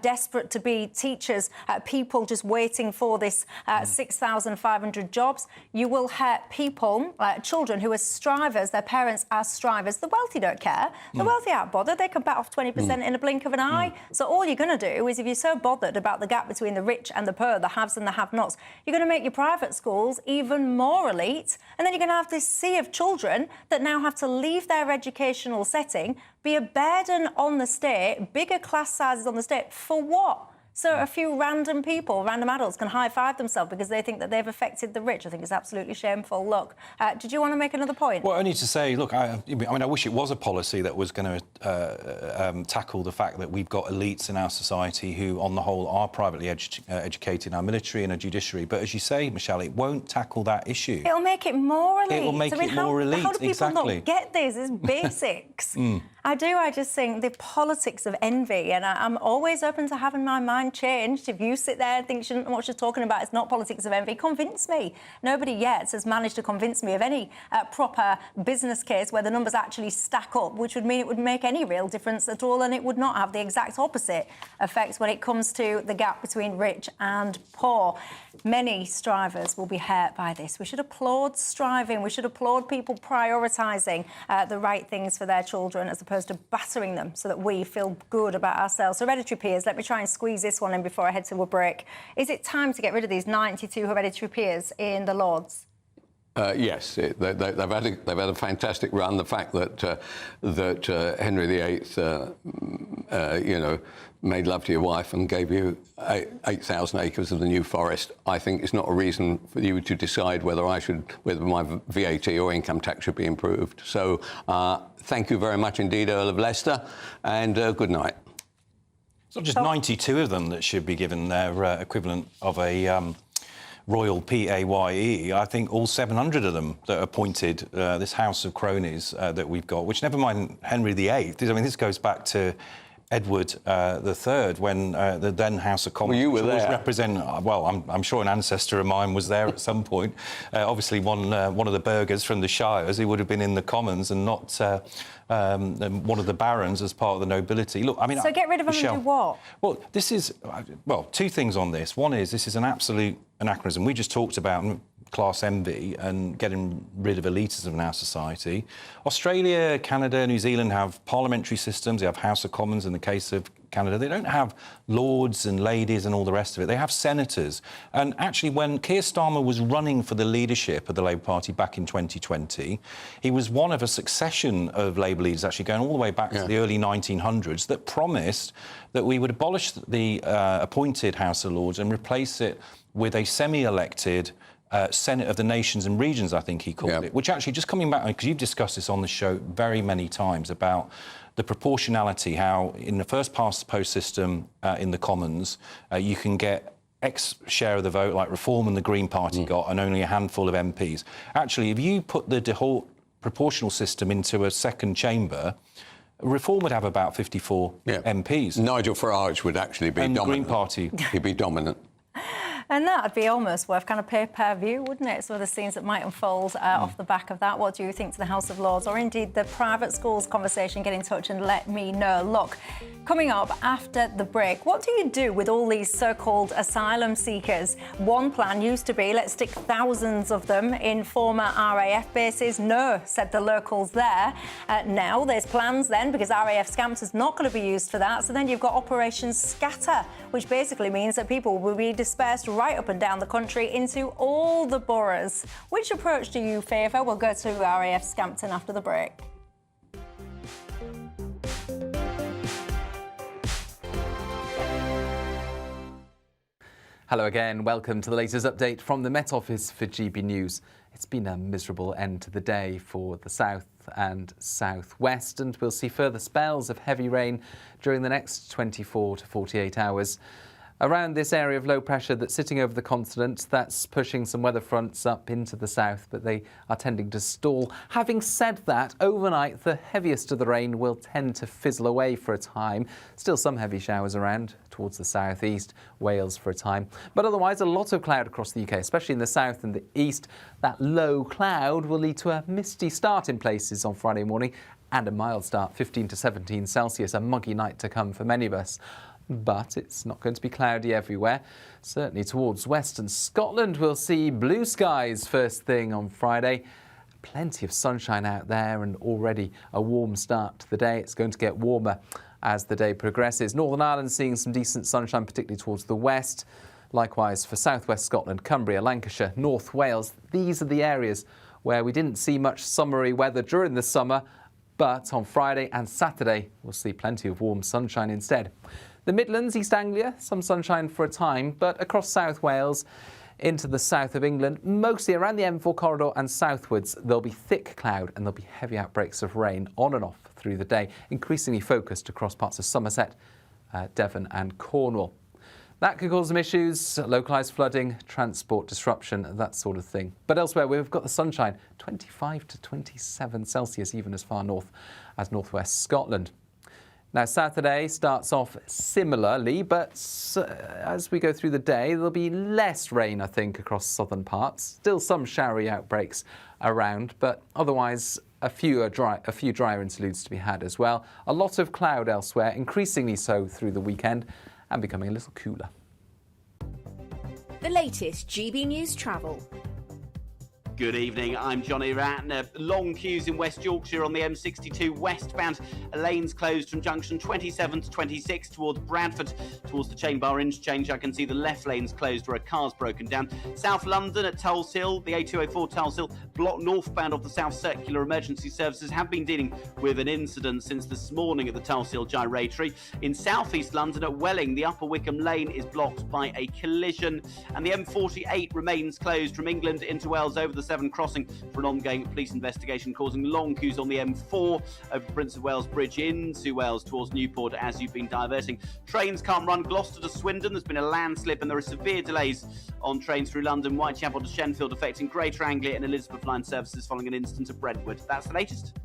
desperate to be teachers, people just waiting for this 6,500 jobs? You will have people, children who are strivers, their parents are strivers. The wealthy don't care. The wealthy aren't bothered. They can bat off 20% in a blink of an eye. So all you're going to do is, if you're so bothered about the gap between the rich and the poor, the haves and the have-nots, you're going to make your private schools even more elite, and then you're going to have this sea of children that now have to leave their educational setting, be a burden on the state, bigger class sizes on the state, for what? So a few random people, random adults, can high-five themselves because they think that they've affected the rich. I think it's absolutely shameful. Look, did you want to make another point? Well, only to say, look, I mean, I wish it was a policy that was going to tackle the fact that we've got elites in our society who, on the whole, are privately educated, our military and our judiciary. But as you say, Michelle, it won't tackle that issue. It'll make it more elite. It will make it more elite, how do people not get this? It's basics. I just think the politics of envy, and I'm always open to having my mind changed. If you sit there and think you shouldn't know what you're talking about, it's not politics of envy, convince me. Nobody yet has managed to convince me of any proper business case where the numbers actually stack up, which would mean it would make any real difference at all, and it would not have the exact opposite effect when it comes to the gap between rich and poor. Many strivers will be hurt by this. We should applaud striving. We should applaud people prioritising the right things for their children as opposed to battering them so that we feel good about ourselves. Hereditary peers, let me try and squeeze this one in before I head to a break. Is it time to get rid of these 92 hereditary peers in the Lords? Yes, they've had a fantastic run. The fact that Henry VIII, made love to your wife and gave you 8,000 acres of the New Forest, I think is not a reason for you to decide whether my VAT or income tax should be improved. So thank you very much indeed, Earl of Leicester, and good night. It's not just 92 of them that should be given their equivalent of a royal PAYE, I think all 700 of them that appointed this House of Cronies that we've got, which never mind Henry VIII. I mean, this goes back to Edward III, when the then House of Commons... Well, you were there. I'm sure an ancestor of mine was there at some point. Obviously, one of the burghers from the Shires, he would have been in the Commons and not one of the barons as part of the nobility. Look, I mean... So get rid of them and do what? Well, this is... Well, two things on this. One is, this is an absolute anachronism. We just talked about class envy and getting rid of elitism in our society. Australia, Canada, New Zealand have parliamentary systems. They have House of Commons in the case of Canada. They don't have lords and ladies and all the rest of it. They have senators. And actually, when Keir Starmer was running for the leadership of the Labour Party back in 2020, he was one of a succession of Labour leaders, actually going all the way back to the early 1900s, that promised that we would abolish the appointed House of Lords and replace it with a semi-elected Senate of the Nations and Regions, I think he called it, which actually, just coming back, because you've discussed this on the show very many times about the proportionality, how in the first past the post system in the Commons, you can get X share of the vote, like Reform and the Green Party got, and only a handful of MPs. Actually, if you put the default proportional system into a second chamber, Reform would have about 54 MPs. Nigel Farage would actually be dominant. The Green Party. He'd be dominant. And that would be almost worth kind of pay-per-view, wouldn't it? Some of the scenes that might unfold off the back of that. What do you think to the House of Lords, or indeed the private schools conversation? Get in touch and let me know. Look, coming up after the break, what do you do with all these so-called asylum seekers? One plan used to be, let's stick thousands of them in former RAF bases. No, said the locals there. Now there's plans then, because RAF Scampton's not going to be used for that. So then you've got Operation Scatter, which basically means that people will be dispersed right up and down the country into all the boroughs. Which approach do you favour? We'll go to RAF Scampton after the break. Hello again, welcome to the latest update from the Met Office for GB News. It's been a miserable end to the day for the south and southwest, and we'll see further spells of heavy rain during the next 24 to 48 hours. Around this area of low pressure that's sitting over the continent, that's pushing some weather fronts up into the south, but they are tending to stall. Having said that, overnight, the heaviest of the rain will tend to fizzle away for a time. Still some heavy showers around towards the southeast, Wales for a time. But otherwise, a lot of cloud across the UK, especially in the south and the east. That low cloud will lead to a misty start in places on Friday morning and a mild start, 15 to 17 Celsius, a muggy night to come for many of us. But it's not going to be cloudy everywhere. Certainly towards western Scotland, we'll see blue skies first thing on Friday. Plenty of sunshine out there and already a warm start to the day. It's going to get warmer as the day progresses. Northern Ireland seeing some decent sunshine, particularly towards the west. Likewise for southwest Scotland, Cumbria, Lancashire, North Wales. These are the areas where we didn't see much summery weather during the summer, but on Friday and Saturday, we'll see plenty of warm sunshine instead. The Midlands, East Anglia, some sunshine for a time, but across South Wales into the south of England, mostly around the M4 corridor and southwards, there'll be thick cloud and there'll be heavy outbreaks of rain on and off through the day, increasingly focused across parts of Somerset, Devon and Cornwall. That could cause some issues, localised flooding, transport disruption, that sort of thing. But elsewhere, we've got the sunshine, 25 to 27 Celsius, even as far north as northwest Scotland. Now, Saturday starts off similarly, but as we go through the day, there'll be less rain, I think, across southern parts. Still some showery outbreaks around, but otherwise a few drier interludes to be had as well. A lot of cloud elsewhere, increasingly so through the weekend, and becoming a little cooler. The latest GB News travel. Good evening, I'm Johnny Ratner. Long queues in West Yorkshire on the M62 westbound. Lanes closed from junction 27 to 26 towards Bradford. Towards the Chain Bar interchange, I can see the left lane's closed where a car's broken down. South London at Tulse Hill, the A204 Tulse Hill, block northbound of the South Circular Emergency Services have been dealing with an incident since this morning at the Tulse Hill Gyratory. In South East London at Welling, the Upper Wickham lane is blocked by a collision. And the M48 remains closed from England into Wales over the Severn crossing for an ongoing police investigation, causing long queues on the M4 over the Prince of Wales Bridge into Wales towards Newport as you've been diverting. Trains can't run Gloucester to Swindon. There's been a landslip and there are severe delays on trains through London, Whitechapel to Shenfield, affecting Greater Anglia and Elizabeth line services following an incident at Brentwood. That's the latest.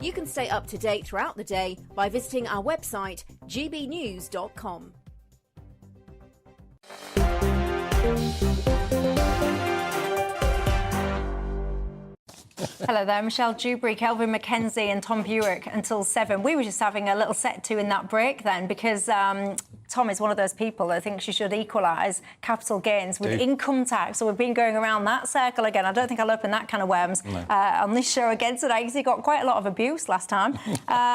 You can stay up to date throughout the day by visiting our website, gbnews.com. Hello there, Michelle Dewberry, Kelvin McKenzie and Tom Buick until 7. We were just having a little set to in that break then because Tom is one of those people that thinks you should equalise capital gains with income tax. So we've been going around that circle again. I don't think I'll open that can of worms on this show again today because he got quite a lot of abuse last time.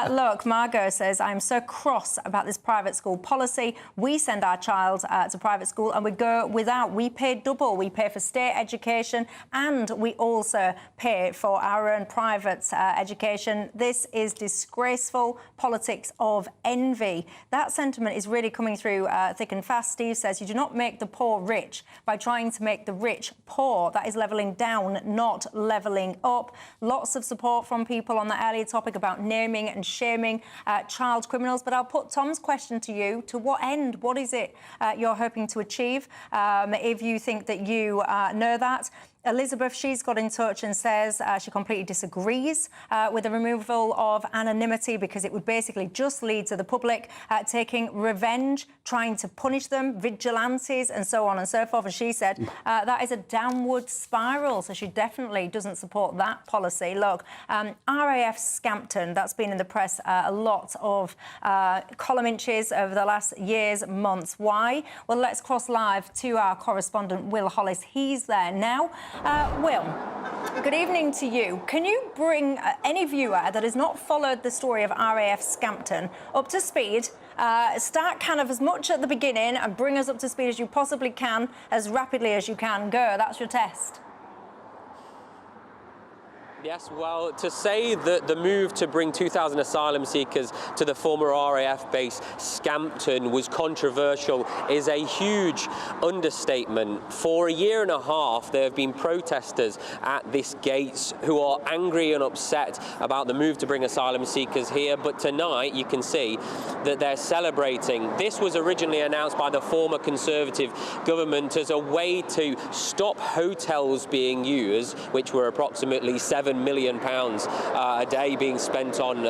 Look, Margot says, I'm so cross about this private school policy. We send our child to private school and we go without. We pay double. We pay for state education and we also pay for our own private education. This is disgraceful politics of envy. That sentiment is really coming through thick and fast. Steve says, you do not make the poor rich by trying to make the rich poor. That is levelling down, not levelling up. Lots of support from people on the earlier topic about naming and shaming child criminals. But I'll put Tom's question to you. To what end? What is it you're hoping to achieve? If you think that you know that. Elizabeth, she's got in touch and says she completely disagrees with the removal of anonymity because it would basically just lead to the public taking revenge, trying to punish them, vigilantes and so on and so forth. And she said that is a downward spiral, so she definitely doesn't support that policy. Look, RAF Scampton, that's been in the press a lot of column inches over the last years, months. Why? Well, let's cross live to our correspondent, Will Hollis. He's there now. Will, good evening to you. Can you bring any viewer that has not followed the story of RAF Scampton up to speed? Start kind of as much at the beginning and bring us up to speed as you possibly can, as rapidly as you can. Go, that's your test. Yes, well, to say that the move to bring 2,000 asylum seekers to the former RAF base Scampton was controversial is a huge understatement. For a year and a half, there have been protesters at this gate who are angry and upset about the move to bring asylum seekers here. But tonight, you can see that they're celebrating. This was originally announced by the former Conservative government as a way to stop hotels being used, which were approximately £7 million a day being spent on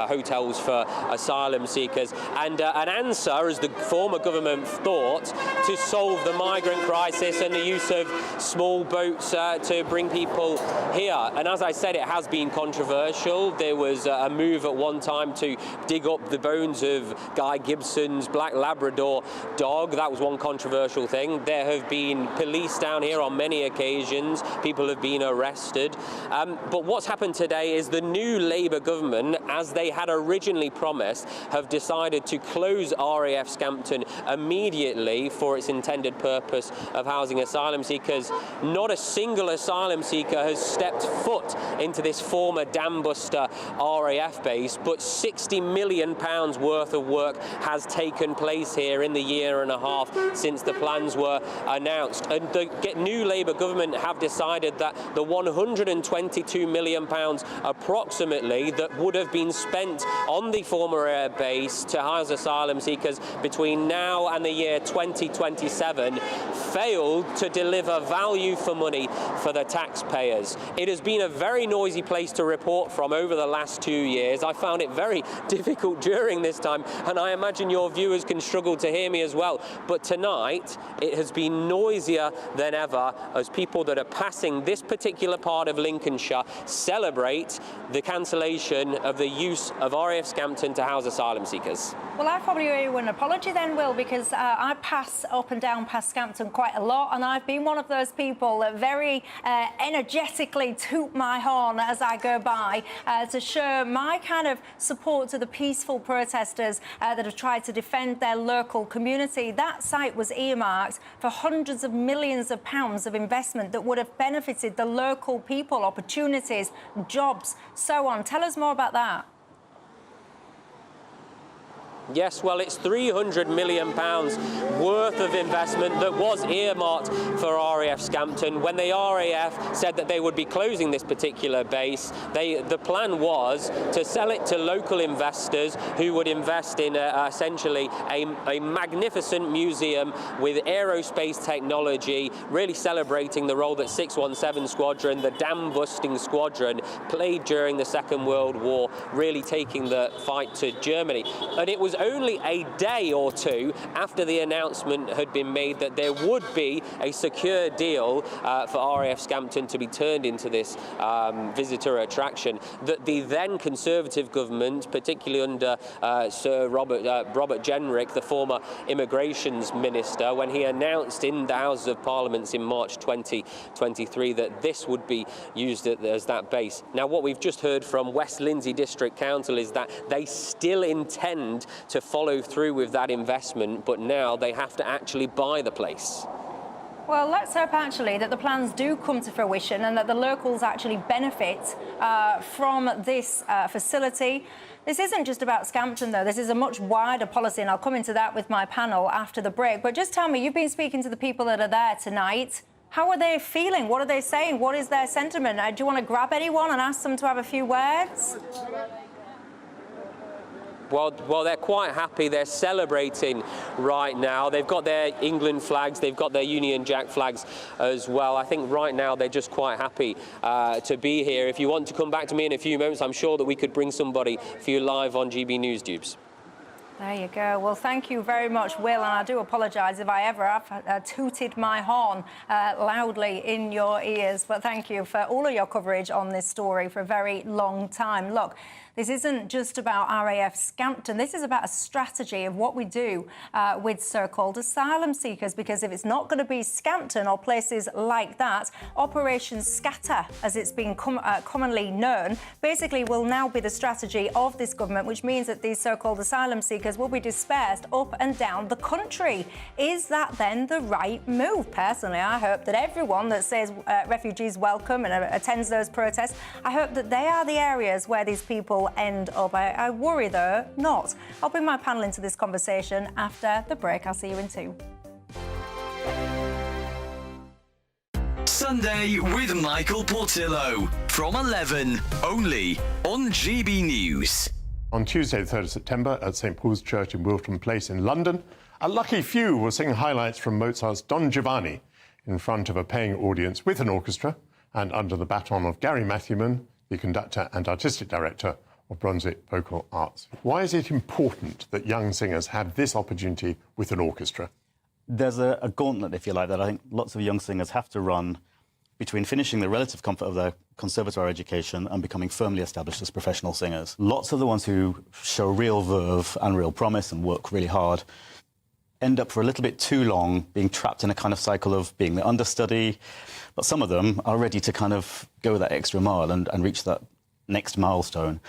hotels for asylum seekers, and an answer, as the former government thought, to solve the migrant crisis and the use of small boats to bring people here. And as I said, it has been controversial. There was a move at one time to dig up the bones of Guy Gibson's black Labrador dog. That was one controversial thing. There have been police down here on many occasions. People have been arrested. But what's happened today is the new Labour government, as they had originally promised, have decided to close RAF Scampton immediately for its intended purpose of housing asylum seekers. Not a single asylum seeker has stepped foot into this former Dambuster RAF base, but £60 million worth of work has taken place here in the year and a half since the plans were announced. And the new Labour government have decided that the £122 million approximately that would have been spent on the former air base to house asylum seekers between now and the year 2027 failed to deliver value for money for the taxpayers. It has been a very noisy place to report from over the last 2 years. I found it very difficult during this time, and I imagine your viewers can struggle to hear me as well. But tonight, it has been noisier than ever as people that are passing this particular part of Lincolnshire celebrate the cancellation of the use of RAF Scampton to house asylum seekers. Well, I probably owe you an apology then, Will, because I pass up and down past Scampton quite a lot, and I've been one of those people that very energetically toot my horn as I go by to show my kind of support to the peaceful protesters that have tried to defend their local community. That site was earmarked for hundreds of millions of pounds of investment that would have benefited the local people, opportunities, jobs, so on. Tell us more about that. Yes, well, it's £300 million worth of investment that was earmarked for RAF Scampton. When the RAF said that they would be closing this particular base, the plan was to sell it to local investors who would invest in essentially a magnificent museum with aerospace technology, really celebrating the role that 617 Squadron, the dam-busting squadron, played during the Second World War, really taking the fight to Germany. And it was only a day or two after the announcement had been made that there would be a secure deal for RAF Scampton to be turned into this visitor attraction that the then Conservative government, particularly under Sir Robert Jenrick, the former immigrations minister, when he announced in the Houses of Parliament in March 2023 that this would be used as that base. Now, what we've just heard from West Lindsey District Council is that they still intend to follow through with that investment, but now they have to actually buy the place. Well, let's hope actually that the plans do come to fruition and that the locals actually benefit from this facility. This isn't just about Scampton, though. This is a much wider policy, and I'll come into that with my panel after the break. But just tell me, you've been speaking to the people that are there tonight. How are they feeling? What are they saying? What is their sentiment? Do you want to grab anyone and ask them to have a few words? Well, they're quite happy. They're celebrating right now. They've got their England flags. They've got their Union Jack flags as well. I think right now they're just quite happy to be here. If you want to come back to me in a few moments, I'm sure that we could bring somebody for you live on GB News, Dewbs. There you go. Well, thank you very much, Will, and I do apologise if I ever have tooted my horn loudly in your ears, but thank you for all of your coverage on this story for a very long time. Look, this isn't just about RAF Scampton. This is about a strategy of what we do with so-called asylum seekers, because if it's not going to be Scampton or places like that, Operation Scatter, as it's been commonly known, basically will now be the strategy of this government, which means that these so-called asylum seekers will be dispersed up and down the country. Is that then the right move? Personally, I hope that everyone that says refugees welcome and attends those protests, I hope that they are the areas where these people end up. I worry, though, not. I'll bring my panel into this conversation after the break. I'll see you in 2. Sunday with Michael Portillo from 11, only on GB News. On Tuesday, the 3rd of September, at St Paul's Church in Wilton Place in London, a lucky few will sing highlights from Mozart's Don Giovanni in front of a paying audience with an orchestra and under the baton of Gary Matthewman, the conductor and artistic director of Brunswick Vocal Arts. Why is it important that young singers have this opportunity with an orchestra? There's a gauntlet, if you like, that I think lots of young singers have to run between finishing the relative comfort of their conservatoire education and becoming firmly established as professional singers. Lots of the ones who show real verve and real promise and work really hard end up for a little bit too long being trapped in a kind of cycle of being the understudy, but some of them are ready to kind of go that extra mile and reach that next milestone.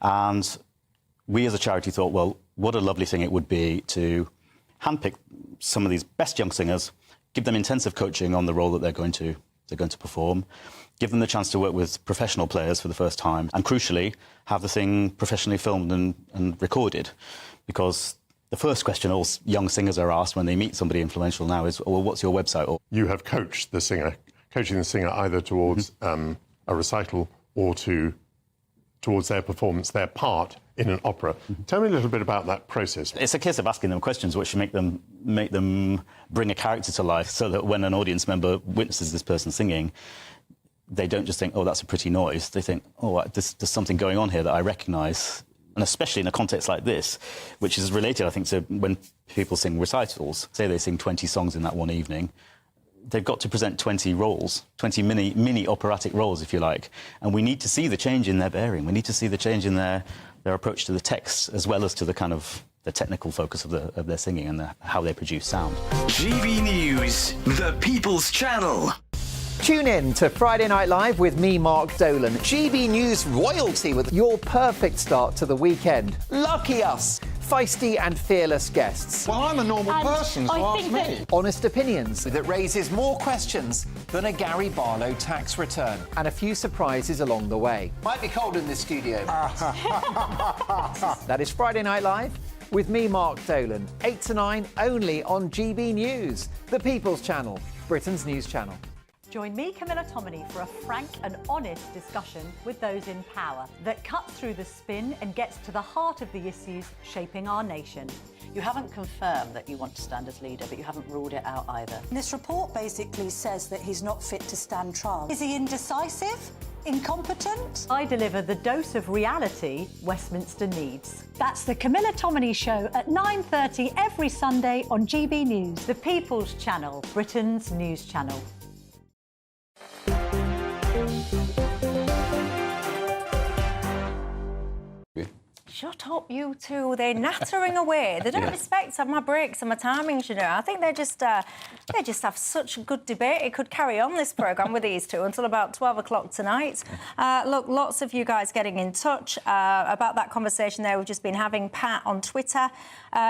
And we as a charity thought, well, what a lovely thing it would be to handpick some of these best young singers, give them intensive coaching on the role that they're going to perform, give them the chance to work with professional players for the first time, and crucially, have the thing professionally filmed and recorded. Because the first question all young singers are asked when they meet somebody influential now is, well, what's your website? Or You have coached the singer, coaching the singer either towards a recital or towards their performance, their part in an opera. Tell me a little bit about that process. It's a case of asking them questions which make them bring a character to life, so that when an audience member witnesses this person singing, they don't just think, oh, that's a pretty noise. They think, oh, there's something going on here that I recognise. And especially in a context like this, which is related, I think, to when people sing recitals. Say they sing 20 songs in that one evening, they've got to present 20 roles, 20 mini operatic roles, if you like. And we need to see the change in their bearing. We need to see the change in their approach to the text, as well as to the kind of the technical focus of their singing and how they produce sound. GB News, the People's Channel. Tune in to Friday Night Live with me, Mark Dolan. GB News royalty with your perfect start to the weekend. Lucky us. Feisty and fearless guests. Well, I'm a normal person, so ask me. Honest opinions that raises more questions than a Gary Barlow tax return. And a few surprises along the way. Might be cold in this studio. That is Friday Night Live with me, Mark Dolan. 8 to 9, only on GB News, the People's Channel, Britain's news channel. Join me, Camilla Tominey, for a frank and honest discussion with those in power that cuts through the spin and gets to the heart of the issues shaping our nation. You haven't confirmed that you want to stand as leader, but you haven't ruled it out either. This report basically says that he's not fit to stand trial. Is he indecisive? Incompetent? I deliver the dose of reality Westminster needs. That's the Camilla Tominey Show at 9:30 every Sunday on GB News, the People's Channel, Britain's news channel. Shut up, you two. They're nattering away. They don't respect my breaks and my timings, you know. I think they just have such a good debate. It could carry on this programme with these two until about 12 o'clock tonight. Look, lots of you guys getting in touch about that conversation there we've just been having. Pat on Twitter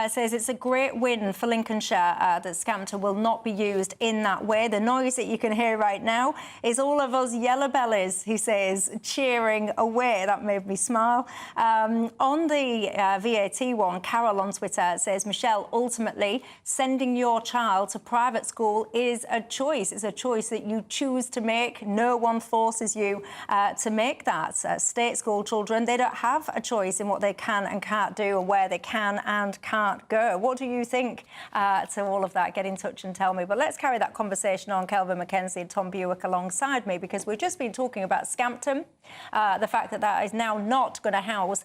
says it's a great win for Lincolnshire that Scampton will not be used in that way. The noise that you can hear right now is all of us yellow bellies, he says, cheering away. That made me smile. On the VAT one, Carol on Twitter says, Michelle, ultimately, sending your child to private school is a choice. It's a choice that you choose to make. No one forces you to make that. State school children, they don't have a choice in what they can and can't do or where they can and can't go. What do you think to all of that? Get in touch and tell me. But let's carry that conversation on. Kelvin McKenzie and Tom Buick alongside me, because we've just been talking about Scampton, the fact that that is now not going to house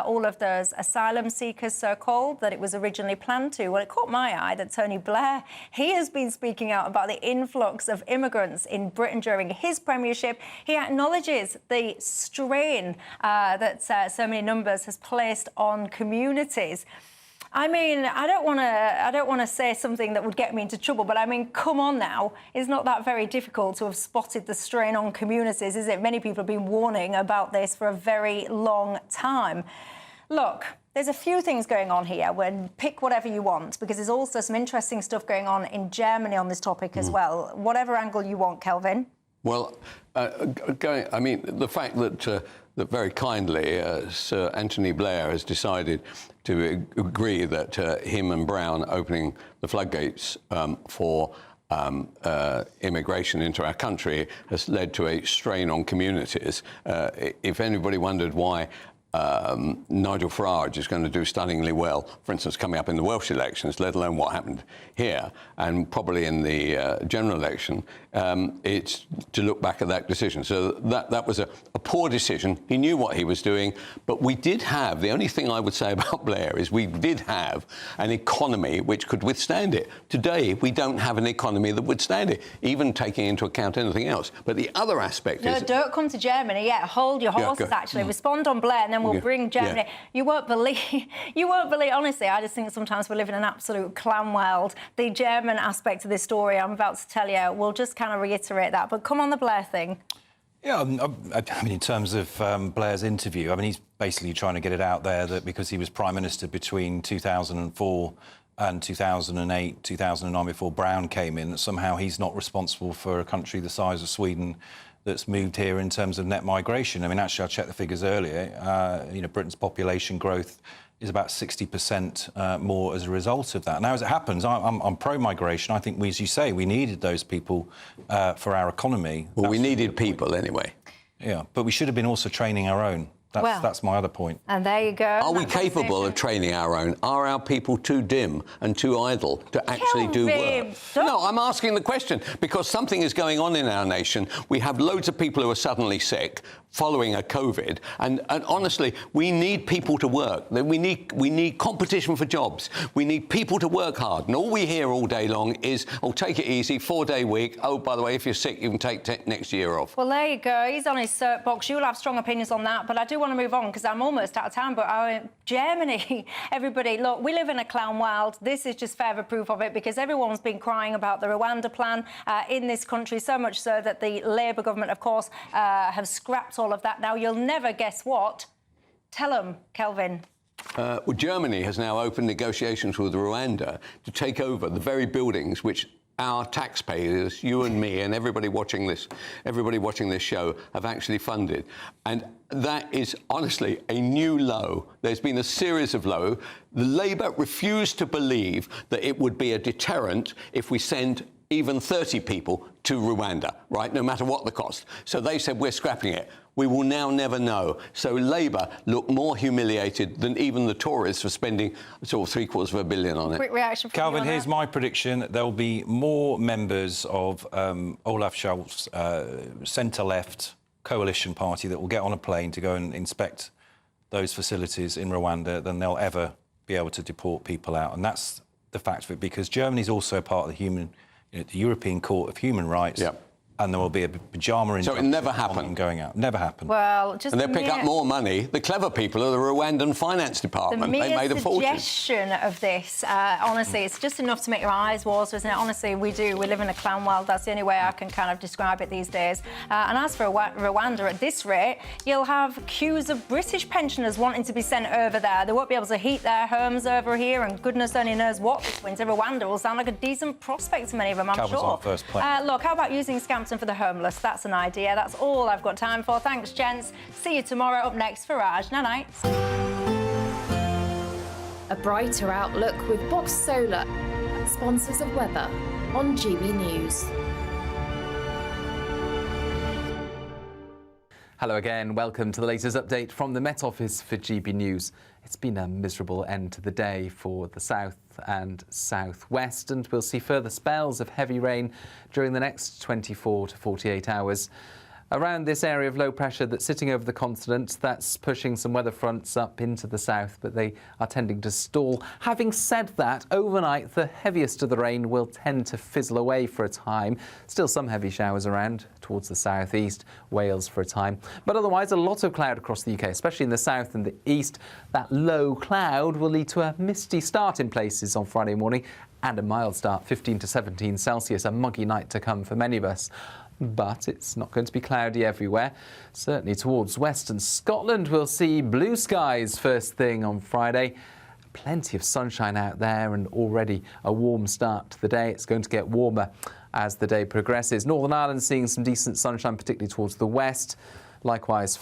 all of those asylum seekers, so-called, that it was originally planned to. Well, it caught my eye that Tony Blair, he has been speaking out about the influx of immigrants in Britain during his premiership. He acknowledges the strain that so many numbers has placed on communities. I mean, I don't want to say something that would get me into trouble, but I mean, come on now. It's not that very difficult to have spotted the strain on communities, is it? Many people have been warning about this for a very long time. Look, there's a few things going on here. Pick whatever you want, because there's also some interesting stuff going on in Germany on this topic as well. Whatever angle you want, Kelvin. Well, I mean, the fact that very kindly Sir Anthony Blair has decided to agree that him and Brown opening the floodgates for immigration into our country has led to a strain on communities. If anybody wondered why Nigel Farage is going to do stunningly well, for instance, coming up in the Welsh elections, let alone what happened here, and probably in the general election, it's to look back at that decision. So that was a poor decision. He knew what he was doing, but we did have, the only thing I would say about Blair is we did have an economy which could withstand it. Today, we don't have an economy that would stand it, even taking into account anything else. But the other aspect is... No, don't come to Germany yet. Hold your horses, actually. Respond on Blair, and then we'll bring Germany. You won't believe, honestly, I just think sometimes we live in an absolute clown world. The German aspect of this story I'm about to tell you, we'll just kind of reiterate that. But come on the Blair thing. Yeah, I mean, in terms of Blair's interview, I mean, he's basically trying to get it out there that because he was Prime Minister between 2004 and 2008, 2009, before Brown came in, that somehow he's not responsible for a country the size of Sweden that's moved here in terms of net migration. I mean, actually, I checked the figures earlier. You know, Britain's population growth is about 60% more as a result of that. Now, as it happens, I'm pro-migration. I think, as you say, we needed those people for our economy. Well, we needed people anyway. Yeah, but we should have been also training our own. That's my other point. And there you go. Are we capable of training our own? Are our people too dim and too idle to actually do work? No, I'm asking the question because something is going on in our nation. We have loads of people who are suddenly sick following a COVID, and honestly, we need people to work. We need competition for jobs. We need people to work hard. And all we hear all day long is, oh, take it easy, 4-day week. Oh, by the way, if you're sick, you can take next year off. Well, there you go. He's on his soapbox. You'll have strong opinions on that, but I do want to move on because I'm almost out of time. But Germany, everybody, look, we live in a clown world. This is just further proof of it because everyone's been crying about the Rwanda plan in this country, so much so that the Labour government, of course, have scrapped all of that. Now, you'll never guess what. Tell them, Kelvin. Well, Germany has now opened negotiations with Rwanda to take over the very buildings which our taxpayers, you and me, and everybody watching this show have actually funded. And that is honestly a new low. There's been a series of lows. The Labour refused to believe that it would be a deterrent if we send even 30 people to Rwanda, right, no matter what the cost. So they said, we're scrapping it. We will now never know. So Labour look more humiliated than even the Tories for spending sort of $750 million on it. Quick reaction from Calvin, you on here's that. my prediction. There'll be more members of Olaf Scholz's centre-left coalition party that will get on a plane to go and inspect those facilities in Rwanda than they'll ever be able to deport people out. And that's the fact of it, because Germany's also part of the European Court of Human Rights. Yep. And there will be a pyjama So it never happened. Going out. Never happened. Well, just and they'll pick up more money. The clever people are the Rwandan finance department. They made a fortune. The suggestion of this, honestly, it's just enough to make your eyes water, isn't it? Honestly, we do. We live in a clown world. That's the only way I can kind of describe it these days. And as for Rwanda, at this rate, you'll have queues of British pensioners wanting to be sent over there. They won't be able to heat their homes over here, and goodness only knows what this winter. Rwanda will sound like a decent prospect to many of them, I'm sure. On first plane. Look, how about using Scampton for the homeless? That's an idea. That's all I've got time for. Thanks, gents. See you tomorrow. Up next, Farage. Night. A brighter outlook with Box Solar, sponsors of weather on GB News. Hello again. Welcome to the latest update from the Met Office for GB News. It's been a miserable end to the day for the south and southwest, and we'll see further spells of heavy rain during the next 24 to 48 hours. Around this area of low pressure that's sitting over the continent, that's pushing some weather fronts up into the south, but they are tending to stall. Having said that, overnight, the heaviest of the rain will tend to fizzle away for a time. Still some heavy showers around towards the southeast, Wales for a time. But otherwise, a lot of cloud across the UK, especially in the south and the east. That low cloud will lead to a misty start in places on Friday morning and a mild start, 15 to 17 Celsius, a muggy night to come for many of us. But it's not going to be cloudy everywhere. Certainly towards western Scotland, we'll see blue skies first thing on Friday. Plenty of sunshine out there and already a warm start to the day. It's going to get warmer as the day progresses. Northern Ireland seeing some decent sunshine, particularly towards the west. Likewise